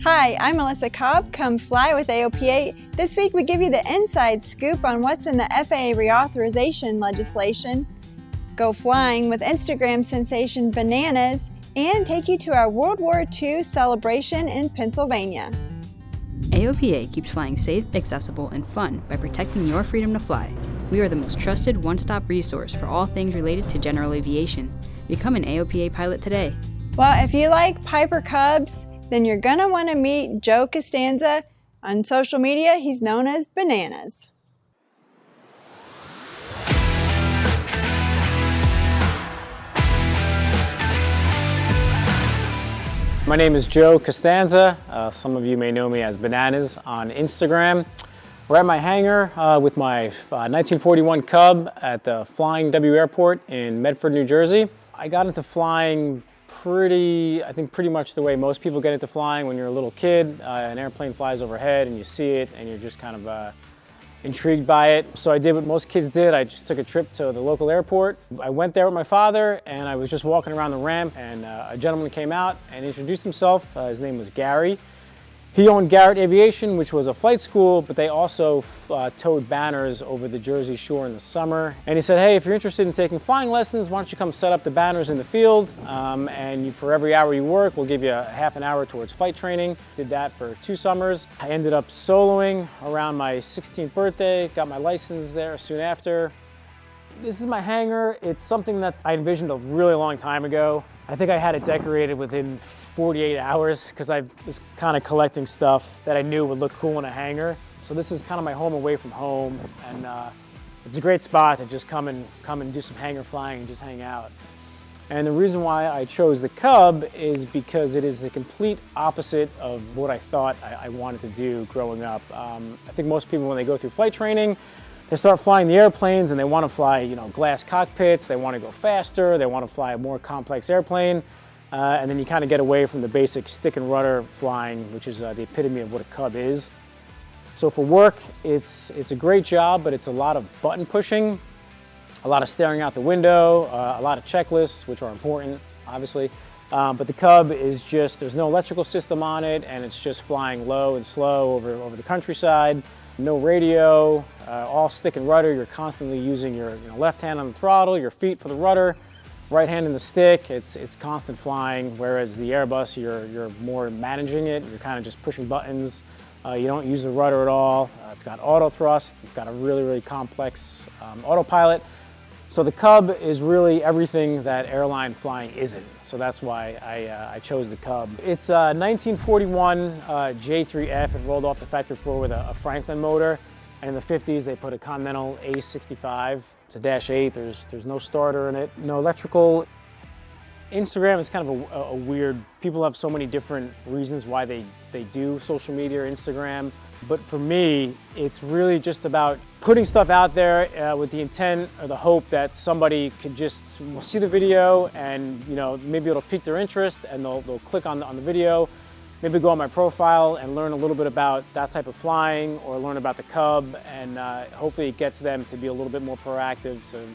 Hi, I'm Melissa Cobb. Come fly with AOPA. This week we give you the inside scoop on what's in the FAA reauthorization legislation, go flying with Instagram sensation Bananas, and take you to our World War II celebration in Pennsylvania. AOPA keeps flying safe, accessible, and fun by protecting your freedom to fly. We are the most trusted one-stop resource for all things related to general aviation. Become an AOPA pilot today. Well, if you like Piper Cubs, then you're going to want to meet Joe Costanza. On social media, he's known as Bananas. My name is Joe Costanza. Some of you may know me as Bananas on Instagram. We're at my hangar with my 1941 Cub at the Flying W Airport in Medford, New Jersey. I got into flying pretty much the way most people get into flying when you're a little kid. An airplane flies overhead and you see it and you're just kind of intrigued by it. So I did what most kids did. I just took a trip to the local airport. I went there with my father and I was just walking around the ramp and a gentleman came out and introduced himself. His name was Gary. He owned Garrett Aviation, which was a flight school, but they also towed banners over the Jersey Shore in the summer. And he said, hey, if you're interested in taking flying lessons, why don't you come set up the banners in the field? For every hour you work, we'll give you a half an hour towards flight training. Did that for 2 summers. I ended up soloing around my 16th birthday, got my license there soon after. This is my hangar. It's something that I envisioned a really long time ago. I think I had it decorated within 48 hours because I was kind of collecting stuff that I knew would look cool in a hangar. So this is kind of my home away from home, and it's a great spot to just come and do some hangar flying and just hang out. And the reason why I chose the Cub is because it is the complete opposite of what I thought I wanted to do growing up. I think most people, when they go through flight training, they start flying the airplanes and they want to fly, glass cockpits, they want to go faster, they want to fly a more complex airplane, and then you kind of get away from the basic stick and rudder flying, which is the epitome of what a Cub is. So for work, it's a great job, but it's a lot of button pushing, a lot of staring out the window, a lot of checklists, which are important, obviously. But the Cub is just, there's no electrical system on it, and it's just flying low and slow over the countryside. No radio, all stick and rudder. You're constantly using your left hand on the throttle, your feet for the rudder, right hand in the stick. It's constant flying, whereas the Airbus, you're more managing it. You're kind of just pushing buttons. You don't use the rudder at all. It's got auto thrust. It's got a really, really complex autopilot. So the Cub is really everything that airline flying isn't. So that's why I chose the Cub. It's a 1941 J3F. It rolled off the factory floor with a Franklin motor. And in the 50s, they put a Continental A65. It's a -8. There's no starter in it, no electrical. Instagram is kind of a weird, people have so many different reasons why they do social media or Instagram. But for me, it's really just about putting stuff out there with the intent or the hope that somebody could just see the video and maybe it'll pique their interest and they'll click on the video, maybe go on my profile and learn a little bit about that type of flying or learn about the Cub, and hopefully it gets them to be a little bit more proactive to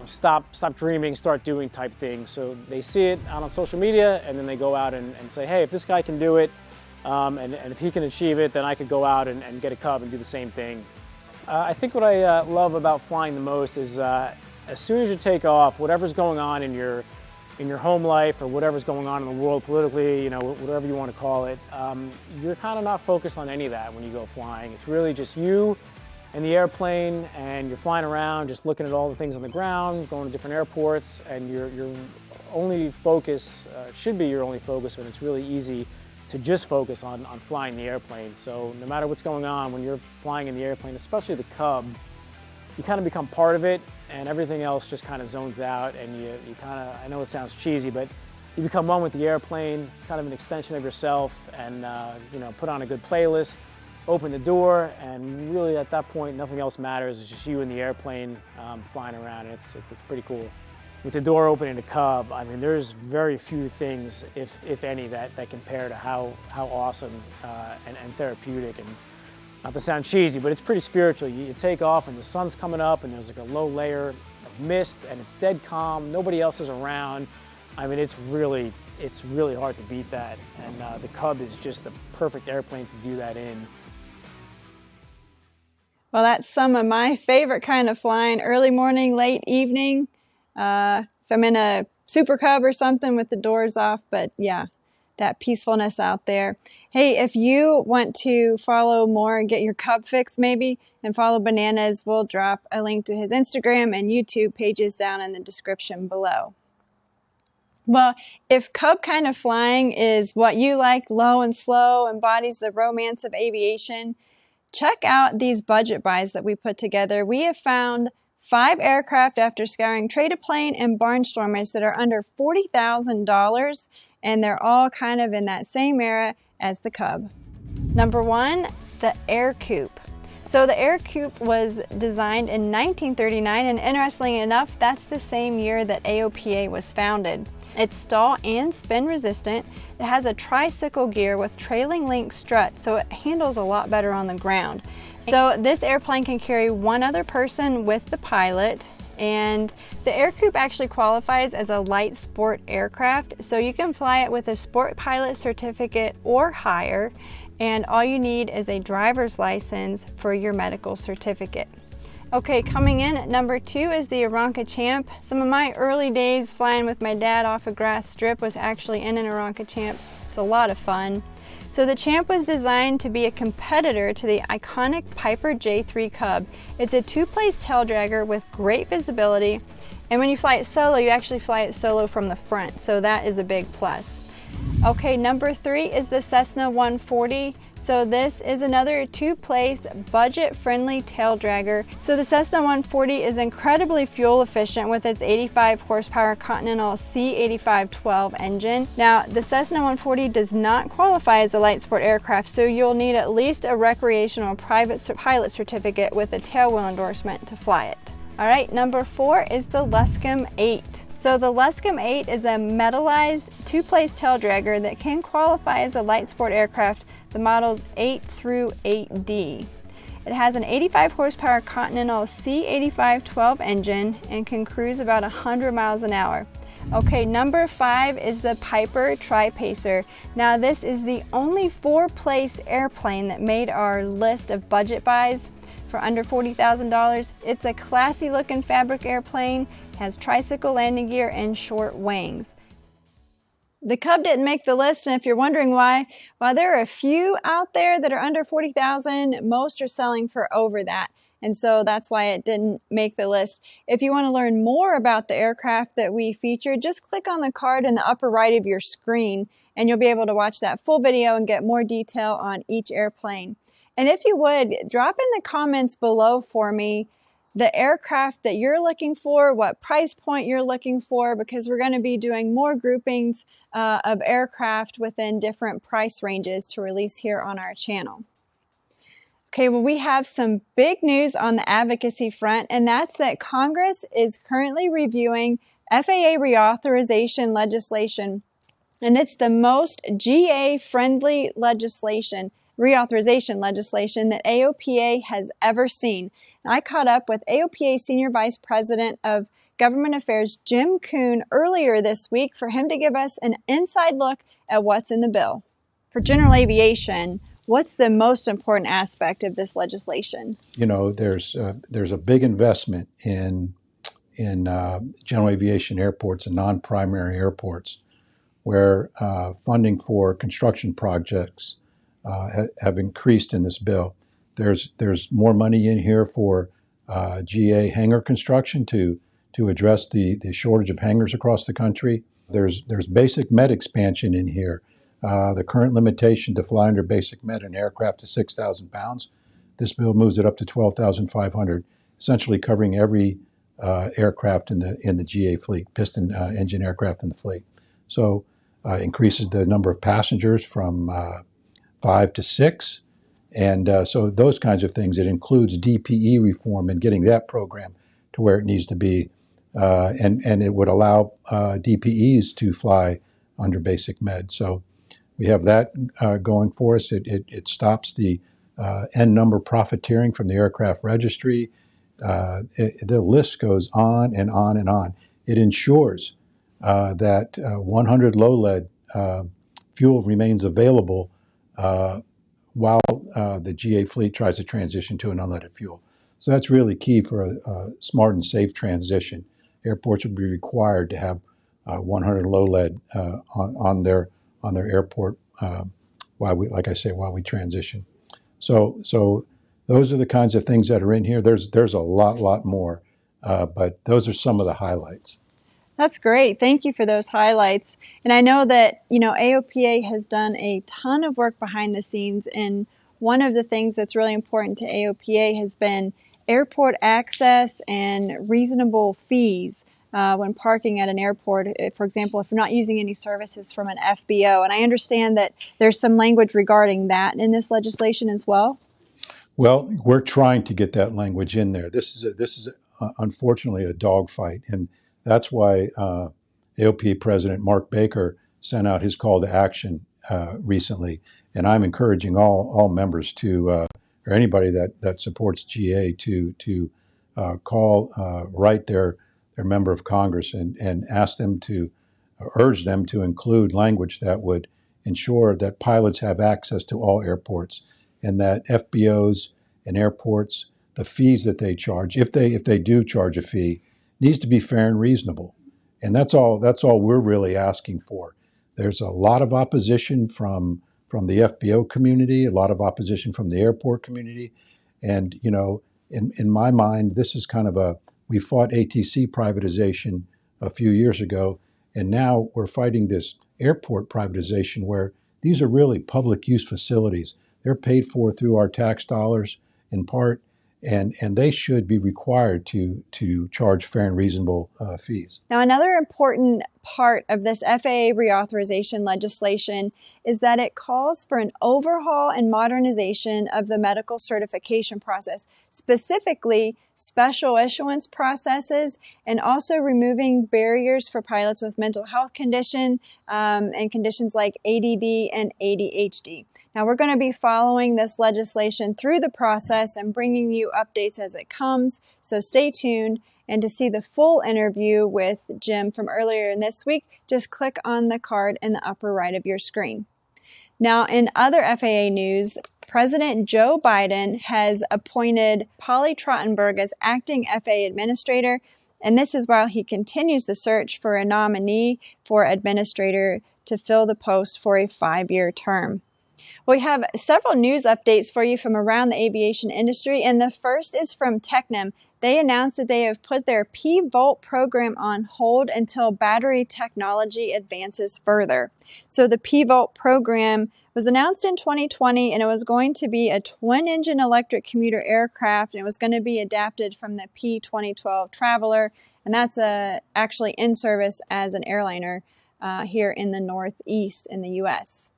stop dreaming, start doing type thing. So they see it out on social media and then they go out and say, hey, if this guy can do it, and if he can achieve it, then I could go out and get a Cub and do the same thing. I think what I love about flying the most is as soon as you take off, whatever's going on in your home life or whatever's going on in the world politically, whatever you want to call it, you're kind of not focused on any of that when you go flying. It's really just you and the airplane, and you're flying around just looking at all the things on the ground, going to different airports, and your only focus should be your only focus, but it's really easy to just focus on flying the airplane. So no matter what's going on when you're flying in the airplane, especially the Cub, you kind of become part of it and everything else just kind of zones out, and you kind of, I know it sounds cheesy, but you become one with the airplane. It's kind of an extension of yourself, and put on a good playlist, open the door, and really at that point nothing else matters. It's just you and the airplane flying around, and it's pretty cool. With the door open in the Cub, I mean, there's very few things, if any, that compare to how awesome and therapeutic, and not to sound cheesy, but it's pretty spiritual. You take off and the sun's coming up and there's like a low layer of mist and it's dead calm. Nobody else is around. I mean, it's really it's really hard to beat that. And the Cub is just the perfect airplane to do that in. Well, that's some of my favorite kind of flying, early morning, late evening. If I'm in a Super Cub or something with the doors off, but yeah, that peacefulness out there. Hey, if you want to follow more and get your Cub fix maybe, and follow Bananas, we'll drop a link to his Instagram and YouTube pages down in the description below. Well, if Cub kind of flying is what you like, low and slow, embodies the romance of aviation, check out these budget buys that we put together. We have found 5 aircraft after scouring Trade-A-Plane and Barnstormers that are under $40,000, and they're all kind of in that same era as the Cub. Number 1, the Air Coupe. So the Air Coupe was designed in 1939, and interestingly enough, that's the same year that AOPA was founded. It's stall and spin resistant. It has a tricycle gear with trailing link strut, so it handles a lot better on the ground. So this airplane can carry one other person with the pilot, and the Air Coupe actually qualifies as a light sport aircraft, so you can fly it with a sport pilot certificate or higher, and all you need is a driver's license for your medical certificate. Okay, coming in at number 2 is the Aeronca Champ. Some of my early days flying with my dad off a grass strip was actually in an Aeronca Champ. It's a lot of fun. So the Champ was designed to be a competitor to the iconic Piper J3 Cub. It's a 2-place tail dragger with great visibility, and when you fly it solo, you actually fly it solo from the front, so that is a big plus. Okay, number 3 is the Cessna 140. So this is another 2-place budget-friendly tail dragger. So the Cessna 140 is incredibly fuel efficient with its 85 horsepower Continental C8512 engine. Now, the Cessna 140 does not qualify as a light sport aircraft, so you'll need at least a recreational private pilot certificate with a tailwheel endorsement to fly it. All right, number 4 is the Luscombe 8. So the Luscombe 8 is a metallized 2-place tail dragger that can qualify as a light sport aircraft, the models 8 through 8D. It has an 85 horsepower Continental C8512 engine and can cruise about 100 miles an hour. Okay, number 5 is the Piper Tri-Pacer. Now this is the only 4-place airplane that made our list of budget buys for under $40,000. It's a classy looking fabric airplane, has tricycle landing gear and short wings. The Cub didn't make the list, and if you're wondering why, while there are a few out there that are under $40,000, most are selling for over that. And so that's why it didn't make the list. If you want to learn more about the aircraft that we featured, just click on the card in the upper right of your screen, and you'll be able to watch that full video and get more detail on each airplane. And if you would, drop in the comments below for me the aircraft that you're looking for, what price point you're looking for, because we're going to be doing more groupings of aircraft within different price ranges to release here on our channel. Okay, well, we have some big news on the advocacy front, and that's that Congress is currently reviewing FAA reauthorization legislation, and it's the most GA-friendly reauthorization legislation that AOPA has ever seen. And I caught up with AOPA Senior Vice President of Government Affairs, Jim Kuhn, earlier this week for him to give us an inside look at what's in the bill. For general aviation, what's the most important aspect of this legislation? You know, there's a big investment in general aviation airports and non-primary airports where funding for construction projects have increased in this bill. There's more money in here for GA hangar construction to address the shortage of hangars across the country. There's basic med expansion in here. The current limitation to fly under basic med in aircraft is 6,000 pounds. This bill moves it up to 12,500, essentially covering every aircraft in the GA fleet, piston engine aircraft in the fleet. So increases the number of passengers from 5 to 6. And so those kinds of things. It includes DPE reform and getting that program to where it needs to be. And it would allow DPEs to fly under basic med. So we have that going for us. It stops the N number profiteering from the aircraft registry. The list goes on and on and on. It ensures that 100 low lead fuel remains available while the GA fleet tries to transition to an unleaded fuel. So that's really key for a smart and safe transition. Airports would be required to have 100 low lead on their airport while we transition. So those are the kinds of things that are in here. There's a lot more, but those are some of the highlights. That's great. Thank you for those highlights. And I know that, AOPA has done a ton of work behind the scenes, and one of the things that's really important to AOPA has been airport access and reasonable fees when parking at an airport. For example, if you're not using any services from an FBO. And I understand that there's some language regarding that in this legislation as well. Well, we're trying to get that language in there. This is unfortunately a dogfight, and that's why AOPA President Mark Baker sent out his call to action recently. And I'm encouraging all members to, or anybody that supports GA to write their member of Congress and ask them to, urge them to include language that would ensure that pilots have access to all airports, and that FBOs and airports, the fees that they charge, if they do charge a fee, needs to be fair and reasonable. And that's all we're really asking for. There's a lot of opposition from the FBO community, a lot of opposition from the airport community. And, in my mind, this is kind of we fought ATC privatization a few years ago, and now we're fighting this airport privatization where these are really public use facilities. They're paid for through our tax dollars in part, and they should be required to charge fair and reasonable fees. Now, another important part of this FAA reauthorization legislation is that it calls for an overhaul and modernization of the medical certification process, specifically special issuance processes, and also removing barriers for pilots with mental health condition and conditions like ADD and ADHD. Now, we're going to be following this legislation through the process and bringing you updates as it comes, so stay tuned. And to see the full interview with Jim from earlier in this week, just click on the card in the upper right of your screen. Now, in other FAA news, President Joe Biden has appointed Polly Trottenberg as acting FAA administrator, and this is while he continues the search for a nominee for administrator to fill the post for a 5-year term. We have several news updates for you from around the aviation industry, and the first is from Technim. They announced that they have put their P-Volt program on hold until battery technology advances further. So the P-Volt program was announced in 2020, and it was going to be a twin-engine electric commuter aircraft, and it was going to be adapted from the P-2012 Traveler, and that's actually in service as an airliner here in the Northeast in the U.S.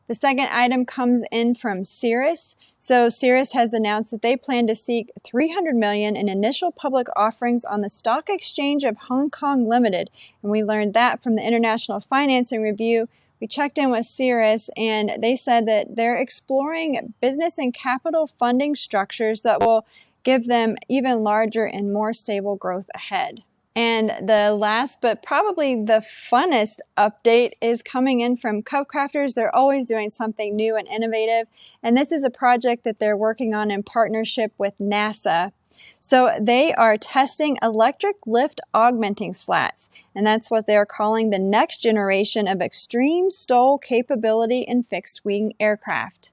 The second item comes in from Cirrus. So Cirrus has announced that they plan to seek $300 million in initial public offerings on the Stock Exchange of Hong Kong Limited. And we learned that from the International Financing Review. We checked in with Cirrus, and they said that they're exploring business and capital funding structures that will give them even larger and more stable growth ahead. And the last, but probably the funnest update is coming in from CubCrafters. They're always doing something new and innovative. And this is a project that they're working on in partnership with NASA. So they are testing electric lift augmenting slats. And that's what they're calling the next generation of extreme STOL capability in fixed wing aircraft.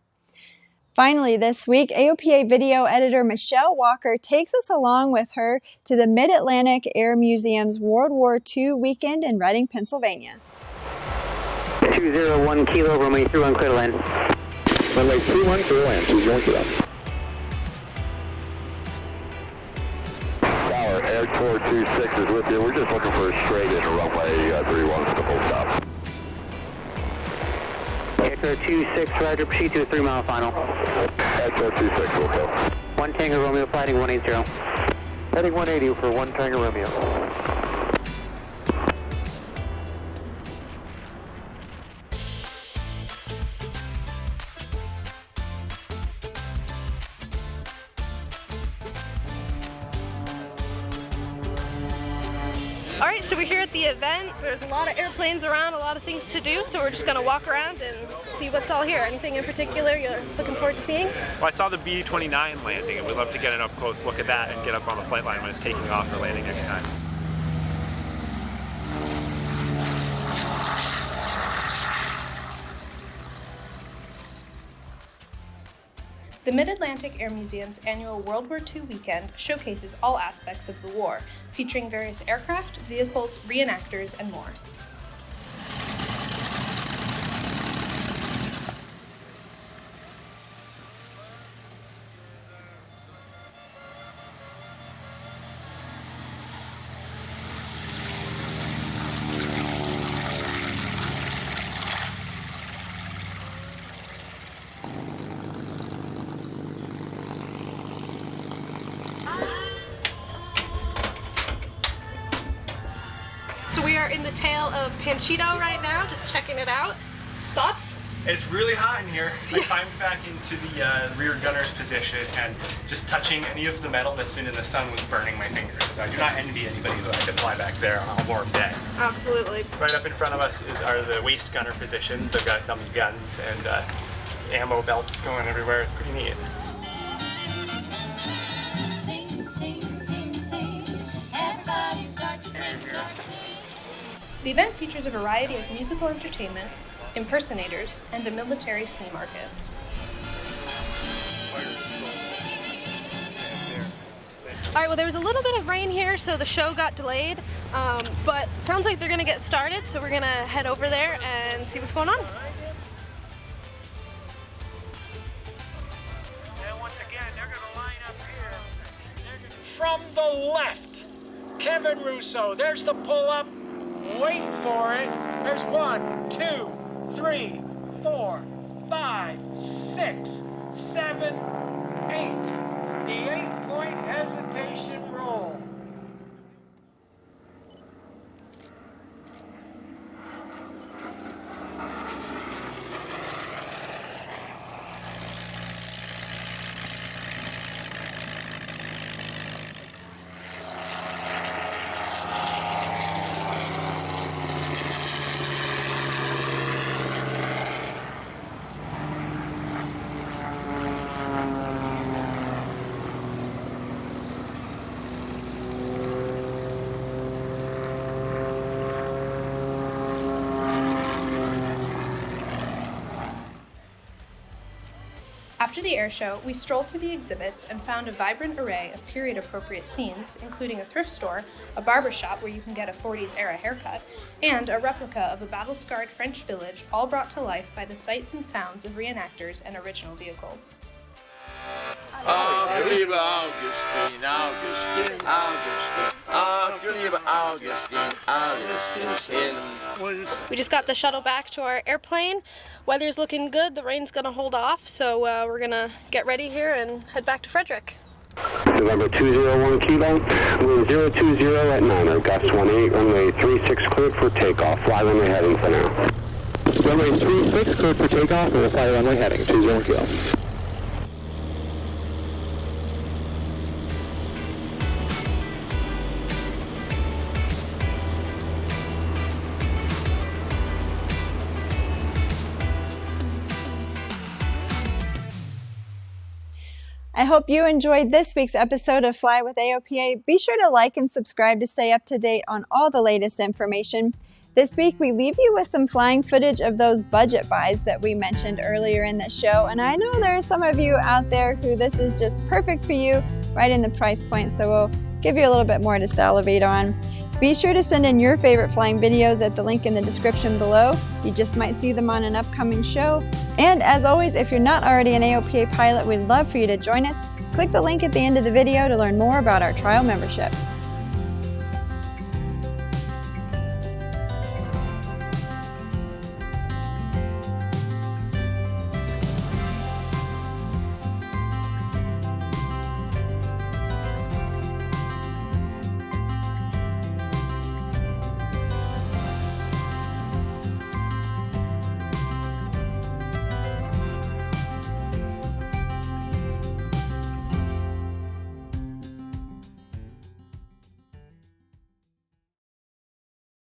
Finally, this week, AOPA video editor Michelle Walker takes us along with her to the MidAtlantic Air Museum's World War II weekend in Reading, Pennsylvania. 201 Kilo, Romeo 31, clear to land. Runway 21, clear to land, 201 Kilo. Tower, Air 426 is with you. We're just looking for a straight in runway 31 with the full stop. Echo 26, roger, proceed to a 3-mile final. Echo 26, will go. 1 Tango Romeo, flighting 180. Heading 180 for 1 Tango Romeo. Alright, so we're here at the event. There's a lot of airplanes around, a lot of things to do, so we're just going to walk around and see what's all here. Anything in particular you're looking forward to seeing? Well, I saw the B-29 landing, and we'd love to get an up-close look at that and get up on the flight line when it's taking off or landing next time. The MidAtlantic Air Museum's annual World War II weekend showcases all aspects of the war, featuring various aircraft, vehicles, reenactors, and more. So we are in the tail of Panchito right now, just checking it out. Thoughts? It's really hot in here. I climbed back into the rear gunner's position, and just touching any of the metal that's been in the sun was burning my fingers. So I do not envy anybody who had to fly back there on a warm day. Absolutely. Right up in front of us are the waist gunner positions. They've got dummy guns and ammo belts going everywhere. It's pretty neat. The event features a variety of musical entertainment, impersonators, and a military flea market. Alright, well there was a little bit of rain here, so the show got delayed, but sounds like they're going to get started, so we're going to head over there and see what's going on. And once again, they're going to line up here. From the left, Kevin Russo. There's the pull-up. Wait for it. There's 1, 2, 3, 4, 5, 6, 7, 8. The 8-point hesitation roll. After the air show, we strolled through the exhibits and found a vibrant array of period-appropriate scenes, including a thrift store, a barber shop where you can get a 40s-era haircut, and a replica of a battle-scarred French village, all brought to life by the sights and sounds of reenactors and original vehicles. Liebe Augustine, Augustine, Augustine, liebe Augustine, Augustine. We just got the shuttle back to our airplane. Weather's looking good, the rain's gonna hold off, so we're gonna get ready here and head back to Frederick. November 201 Kilo, wind 020 at 9, gust 18, runway 36 cleared for takeoff, fly runway heading for now. Runway 36 cleared for takeoff, and we'll fly runway heading, 20 Kilo. I hope you enjoyed this week's episode of Fly with AOPA. Be sure to like and subscribe to stay up to date on all the latest information. This week, we leave you with some flying footage of those budget buys that we mentioned earlier in the show. And I know there are some of you out there who this is just perfect for you, right in the price point. So we'll give you a little bit more to salivate on. Be sure to send in your favorite flying videos at the link in the description below. You just might see them on an upcoming show. And as always, if you're not already an AOPA pilot, we'd love for you to join us. Click the link at the end of the video to learn more about our trial membership.